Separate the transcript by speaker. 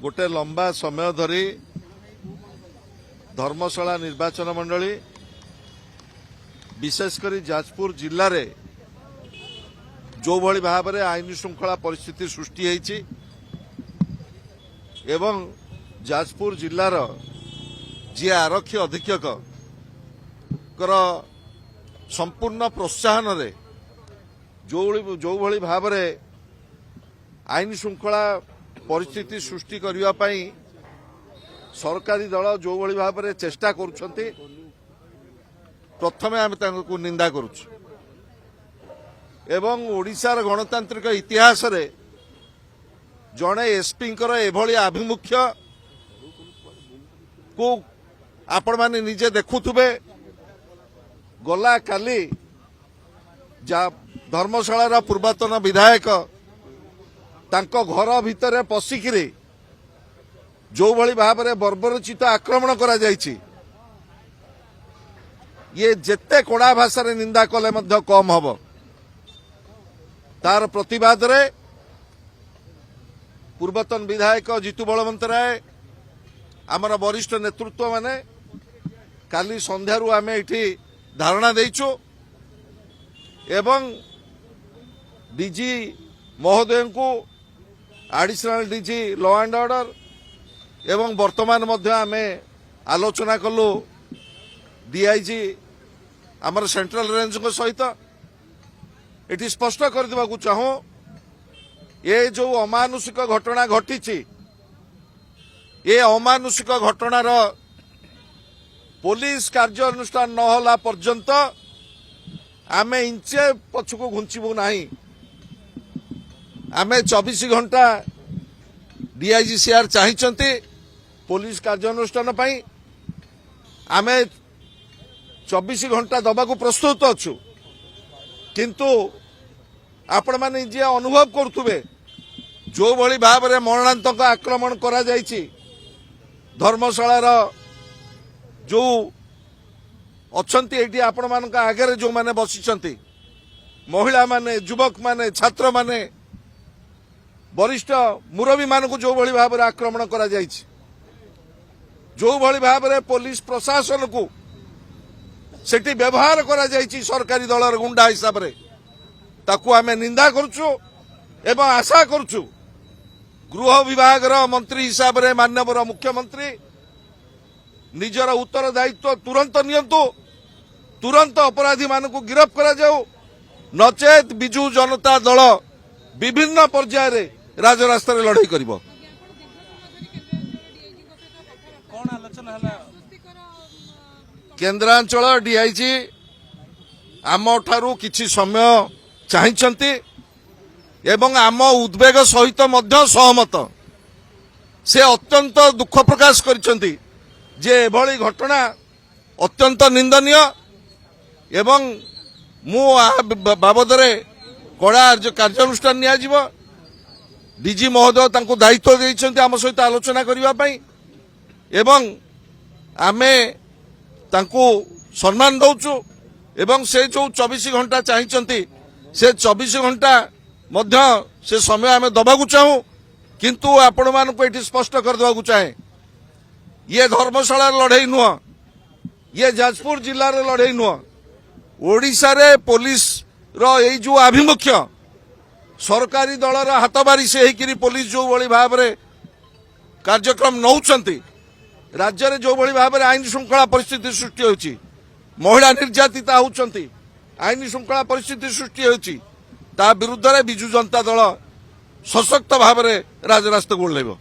Speaker 1: गोटे लंबा समय धरी धर्मशाला निर्वाचन मंडली विशेषकर जाजपुर जिले में जो भली भाव में आईन श्रृंखला परिस्थिति सृष्टि होती एवं जाजपुर जिलार जी आरक्षी अधीक्षक संपूर्ण प्रोत्साहन रे जो भली भाव में आईन श्रृंखला परिस्थिति सृष्टि करने सरकारी दल जो भली भाव में चेष्टा करुछंती प्रथमे आम निंदा करुछु एवं ओडिशार गणतांत्रिक इतिहास रे जड़े एसपी एभली आभिमुख्य को आपण माने निजे देखुथुबे गला काली धर्मशालार पूर्वतन विधायक तांको घर भितर पशिकिरी जो भली भाव में बर्बरचित आक्रमण करा जायछि ये जेते कड़ा भाषा रे निंदा कले मध्य कम हबो तार प्रतिवाद रे पूर्वतन विधायक जीतू बलवंत राय आमर वरिष्ठ नेतृत्व माने काली संध्यारू आमे इठी धारणा देइछु एवं डीजी महोदय को additional DG law and order एवं वर्तमान मध्य आमे आलोचना कलु डीआईजी आमर सेंट्रल रेंज को सहित एटी स्पष्ट कर देबाकू चाहूं ये जो अमानुषिक घटना घटी ये अमानुषिक घटनार पुलिस कार्यानुष्ठान न होला पर्यंत आमे इंचे पछको घुंचबू नाही आमे 24 घंटा डीआईजीसीआर चाहिचंती पुलिस कार्यानुष्ठान पई आमे 24 घंटा दबाकू प्रस्तुत अछु किंतु आपण माने जे अनुभव करथुबे जो भली भाव में मरणांतक आक्रमण करा जायछि धर्मशालार जो अछंती एठी आपण मानक आगे जो माने बसिछंती महिला माने युवक माने छात्र माने वरिष्ठ मुरबी मानक जो भली भाव में आक्रमण करा जायछि जो भली भाव में पुलिस प्रशासन को सेठी व्यवहार करा जायछि सरकारी दलर गुंडा हिसाब रे ताकू आमे निंदा करछु एवं आशा करछु गृह विभाग मंत्री हिसाब रे माननीय मुख्यमंत्री निजर उत्तरदायित्व तुरंत नियंतु तुरंत अपराधी मानकू गिरफ्त करा जाऊ नचेत बिजू जनता दल विभिन्न पर्याय रे राजरास्ता रे लड़ाई करिवो केन्द्रांचल डीआईजी आम ठारू किछि समय चाहिंचंती एवं आम उद्वेग सहित मध्य सहमत से अत्यंत दुख प्रकाश करिसंती जे एभली घटना अत्यंत निंदनीय एवं मु बाबद रे कड़ा कार्यानुष्ठान निया जिवो डीजी महोदय तांको दायित्व देइछंती आम सहित आलोचना करिवा पई एवं आमे तांको सम्मान दउछु एवं से जो 24 घंटा चाहिंचंती से 24 घंटा मध्य से समय आम दबाकू चाहूं किंतु आपण मान को एठी स्पष्ट कर देवाकू चाहे ये धर्मशाला लड़ाई नुह ये जाजपुर जिलार लड़ाई नुह ओडिशा रे पुलिस रो ए जो आभिमुख्य सरकारी दलर हाथबारी से हेकिरी पुलिस जो भली भाव में कार्यक्रम नौचंती राज्य रे जो भली भाव में आईन श्रृंखला परिस्थिति सृष्टि होची महिला निर्यातिता होचंती आईन श्रृंखला परिस्थिति सृष्टि होची ता विरुद्ध रे बिजू जनता दल सशक्त भाव में राजरास्ता गोलेब।